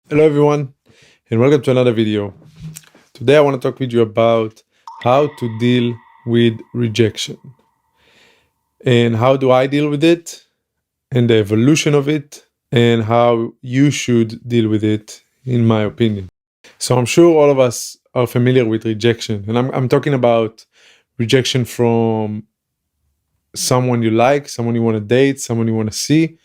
Hello everyone, and welcome to another video. Today I want to talk with you about how to deal with rejection and how do I deal with it and the evolution of it and how you should deal with it in my opinion. So I'm sure all of us are familiar with rejection, and I'm talking about rejection from someone you like, someone you want to date, someone you want to see,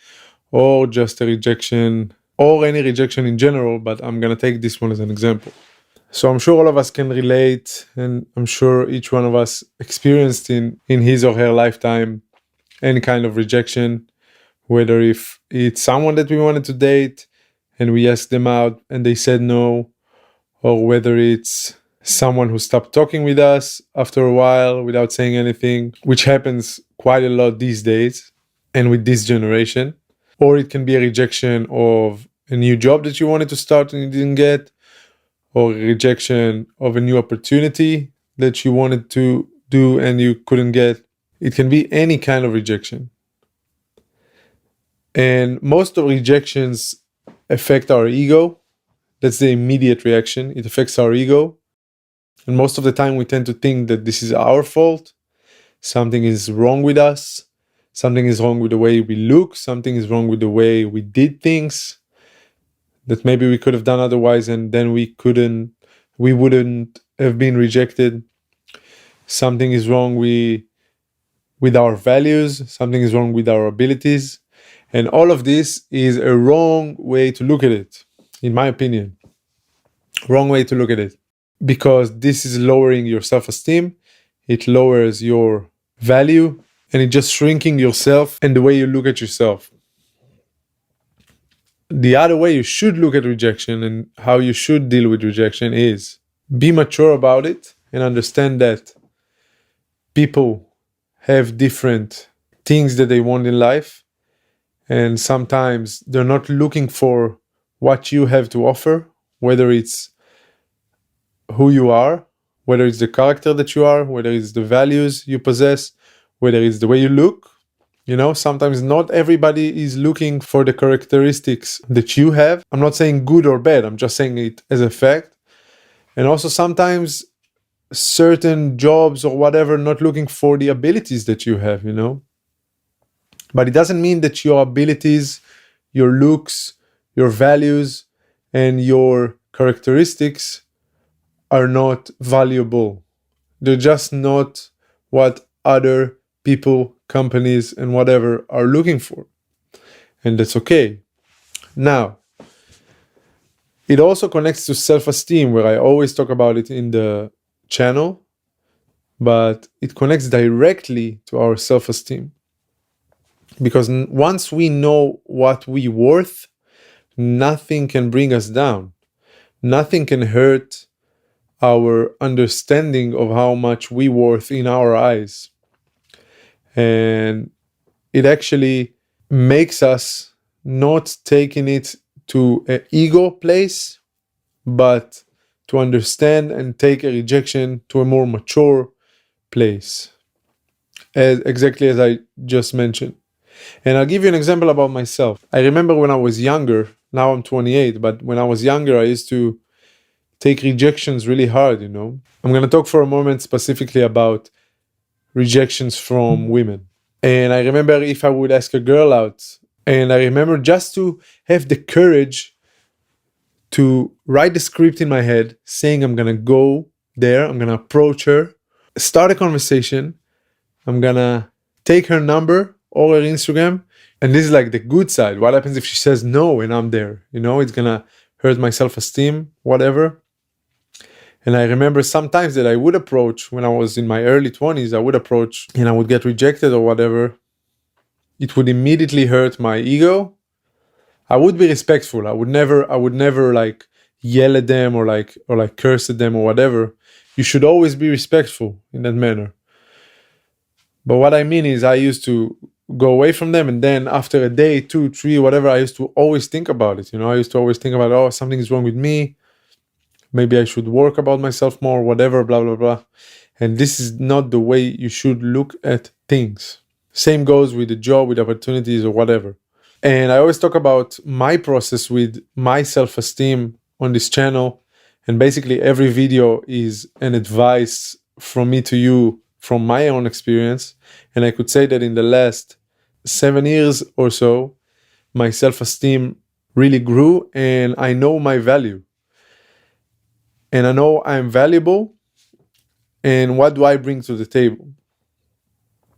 or just a rejection or any rejection in general, but I'm going to take this one as an example. So I'm sure all of us can relate, and I'm sure each one of us experienced in his or her lifetime any kind of rejection, whether if it's someone that we wanted to date and we asked them out and they said no, or whether it's someone who stopped talking with us after a while without saying anything, which happens quite a lot these days and with this generation. Or it can be a rejection of a new job that you wanted to start and you didn't get, or rejection of a new opportunity that you wanted to do and you couldn't get. It can be any kind of rejection. And most of rejections affect our ego. That's the immediate reaction. It affects our ego. And most of the time we tend to think that this is our fault. Something is wrong with us. Something is wrong with the way we look. Something is wrong with the way we did things that maybe we could have done otherwise, and then we wouldn't have been rejected. Something is wrong with our values, something is wrong with our abilities, and all of this is a wrong way to look at it, in my opinion. Wrong way to look at it, because this is lowering your self-esteem, it lowers your value, and it's just shrinking yourself and the way you look at yourself. The other way you should look at rejection and how you should deal with rejection is be mature about it and understand that people have different things that they want in life, and sometimes they're not looking for what you have to offer, whether it's who you are, whether it's the character that you are, whether it's the values you possess, whether it's the way you look. Sometimes not everybody is looking for the characteristics that you have. I'm not saying good or bad, I'm just saying it as a fact. And also sometimes certain jobs or whatever, not looking for the abilities that you have, But it doesn't mean that your abilities, your looks, your values, and your characteristics are not valuable. They're just not what other people, companies, and whatever are looking for. And that's okay. Now, it also connects to self-esteem, where I always talk about it in the channel, but it connects directly to our self-esteem. Because once we know what we're worth, nothing can bring us down. Nothing can hurt our understanding of how much we're worth in our eyes. And it actually makes us not taking it to an ego place, but to understand and take a rejection to a more mature place, exactly as I just mentioned. And I'll give you an example about myself. I remember when I was younger, now I'm 28, but when I was younger, I used to take rejections really hard, I'm going to talk for a moment specifically about rejections from women. And I remember if I would ask a girl out, and I remember just to have the courage to write the script in my head saying I'm going to go there, I'm going to approach her, start a conversation, I'm going to take her number or her Instagram. And this is like the good side. What happens if she says no and I'm there? It's going to hurt my self-esteem, whatever. And I remember sometimes that I would approach when I was in my early 20s, I would approach and I would get rejected or whatever. It would immediately hurt my ego. I would be respectful. I would never like yell at them or like curse at them or whatever. You should always be respectful in that manner. But what I mean is I used to go away from them, and then after a day, 2, 3, whatever, I used to always think about it. I used to always think about, oh, something is wrong with me. Maybe I should work about myself more, whatever, blah, blah, blah. And this is not the way you should look at things. Same goes with the job, with opportunities or whatever. And I always talk about my process with my self-esteem on this channel. And basically every video is an advice from me to you from my own experience. And I could say that in the last 7 years or so, my self-esteem really grew, and I know my value. And I know I'm valuable, and what do I bring to the table?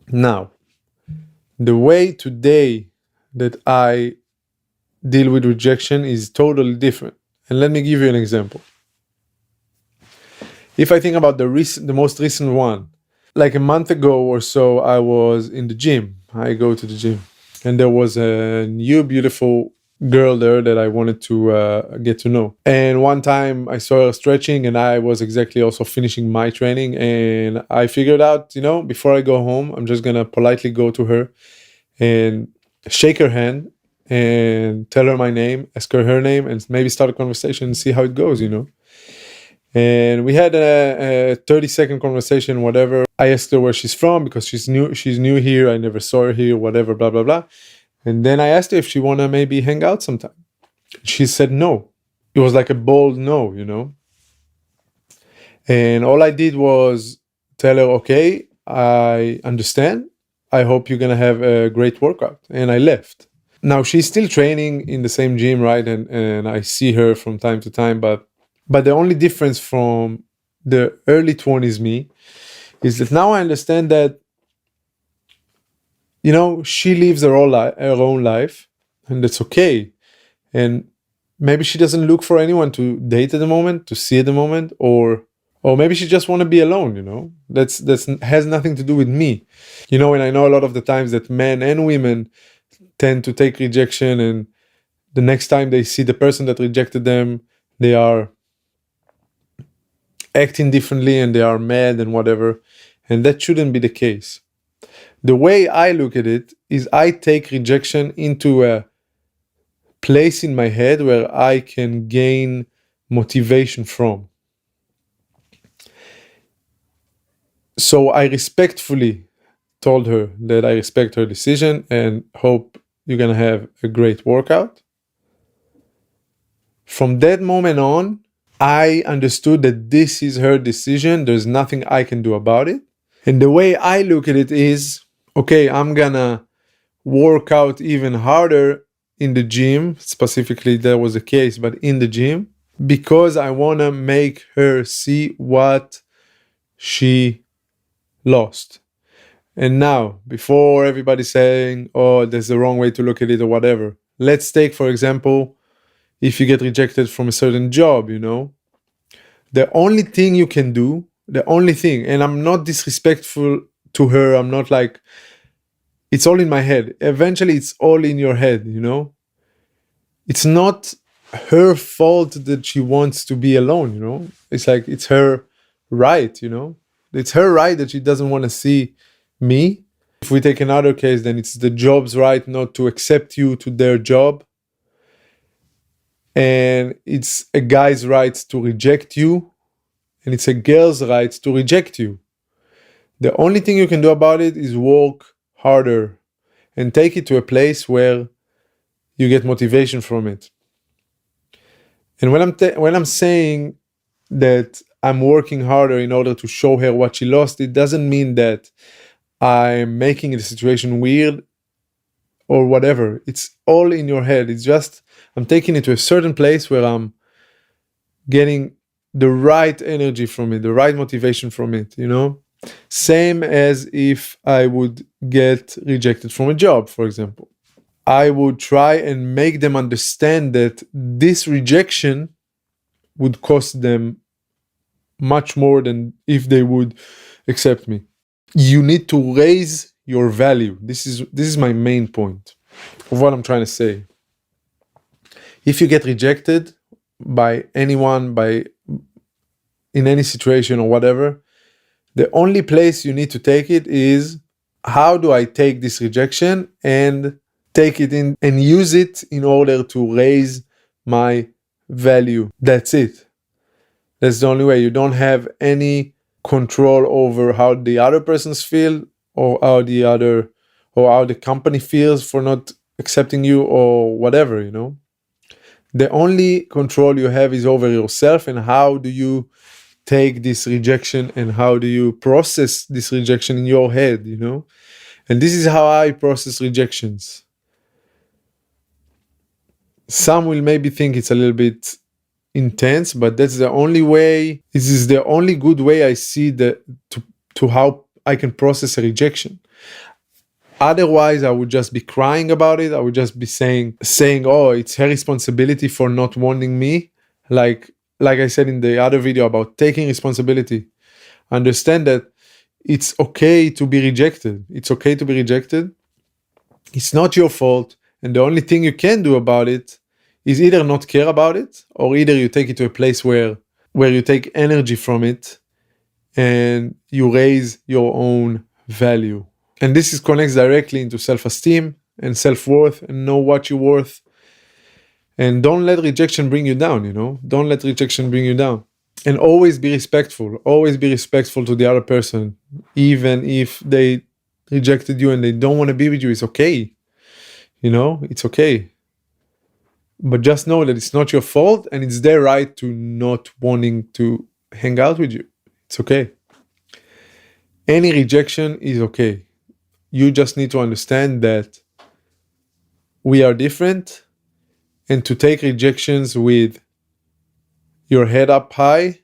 Now, the way today that I deal with rejection is totally different. And let me give you an example. If I think about the most recent one, like a month ago or so, I was in the gym. I go to the gym, and there was a new beautiful girl there that I wanted to get to know. And one time I saw her stretching, and I was exactly also finishing my training, and I figured out, before I go home, I'm just gonna politely go to her and shake her hand and tell her my name, ask her name, and maybe start a conversation and see how it goes. And we had a 30-second conversation, whatever. I asked her where she's from because she's new here. I never saw her here, whatever, blah, blah, blah. And then I asked her if she want to maybe hang out sometime. She said no. It was like a bold no, And all I did was tell her, okay, I understand. I hope you're going to have a great workout. And I left. Now, she's still training in the same gym, right? And I see her from time to time. But the only difference from the early 20s me is that now I understand that, she lives her own life, and that's okay. And maybe she doesn't look for anyone to date at the moment, to see at the moment, or maybe she just want to be alone, That's has nothing to do with me. And I know a lot of the times that men and women tend to take rejection, and the next time they see the person that rejected them, they are acting differently and they are mad and whatever. And that shouldn't be the case. The way I look at it is I take rejection into a place in my head where I can gain motivation from. So I respectfully told her that I respect her decision and hope you're going to have a great workout. From that moment on, I understood that this is her decision. There's nothing I can do about it. And the way I look at it is, okay, I'm going to work out even harder in the gym. Specifically, that was the case, but in the gym, because I want to make her see what she lost. And now, before everybody's saying, oh, there's a wrong way to look at it or whatever, let's take, for example, if you get rejected from a certain job, the only thing you can do, and I'm not disrespectful to her, I'm not like, it's all in my head. Eventually, it's all in your head, It's not her fault that she wants to be alone, It's like, it's her right, It's her right that she doesn't want to see me. If we take another case, then it's the job's right not to accept you to their job. And it's a guy's right to reject you. And it's a girl's right to reject you. The only thing you can do about it is work harder and take it to a place where you get motivation from it. And when I'm saying that I'm working harder in order to show her what she lost, it doesn't mean that I'm making the situation weird or whatever. It's all in your head. It's just I'm taking it to a certain place where I'm getting the right energy from it, the right motivation from it, Same as if I would get rejected from a job, for example. I would try and make them understand that this rejection would cost them much more than if they would accept me. You need to raise your value. This is my main point of what I'm trying to say. If you get rejected by anyone, in any situation or whatever, the only place you need to take it is, how do I take this rejection and take it in and use it in order to raise my value? That's it. That's the only way. You don't have any control over how the other persons feel or how the company feels for not accepting you or whatever, you know. The only control you have is over yourself, and how do you take this rejection and how do you process this rejection in your head, you know. And this is how I process rejections. Some will maybe think it's a little bit intense, but that's the only way. This is the only good way I see to how I can process a rejection. Otherwise, I would just be crying about it. I would just be saying, "Oh, it's her responsibility for not wanting me." Like I said in the other video about taking responsibility. Understand that it's okay to be rejected. It's okay to be rejected. It's not your fault. And the only thing you can do about it is either not care about it, or either you take it to a place where you take energy from it and you raise your own value. And this connects directly into self-esteem and self-worth, and know what you're worth. And don't let rejection bring you down, you know? Don't let rejection bring you down. And always be respectful. Always be respectful to the other person. Even if they rejected you and they don't want to be with you, it's okay. You know, it's okay. But just know that it's not your fault, and it's their right to not wanting to hang out with you. It's okay. Any rejection is okay. You just need to understand that we are different, and to take rejections with your head up high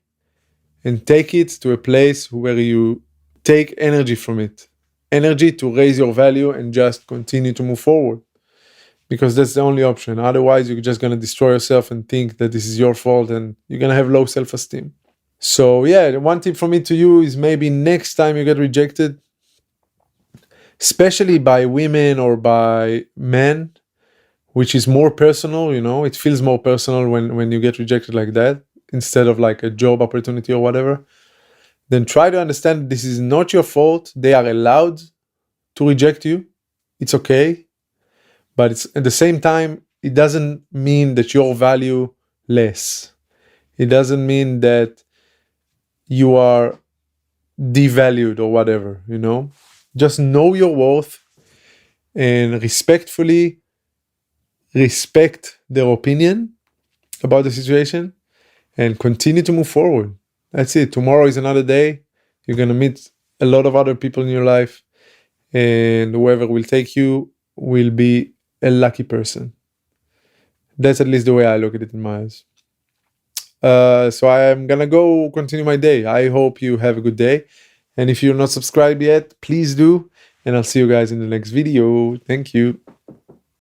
and take it to a place where you take energy from it. Energy to raise your value and just continue to move forward. Because that's the only option. Otherwise, you're just going to destroy yourself and think that this is your fault, and you're going to have low self-esteem. So yeah, the one tip from me to you is, maybe next time you get rejected, especially by women or by men, which is more personal, you know, it feels more personal when you get rejected like that, instead of like a job opportunity or whatever, then try to understand this is not your fault. They are allowed to reject you. It's okay. But it's at the same time, it doesn't mean that your value less. It doesn't mean that you are devalued or whatever, you know. Just know your worth and respectfully respect their opinion about the situation and continue to move forward. That's it. Tomorrow is another day. You're going to meet a lot of other people in your life, and whoever will take you will be a lucky person. That's at least the way I look at it in my eyes. So I'm gonna go continue my day. I hope you have a good day, and if you're not subscribed yet, please do, and I'll see you guys in the next video. Thank you.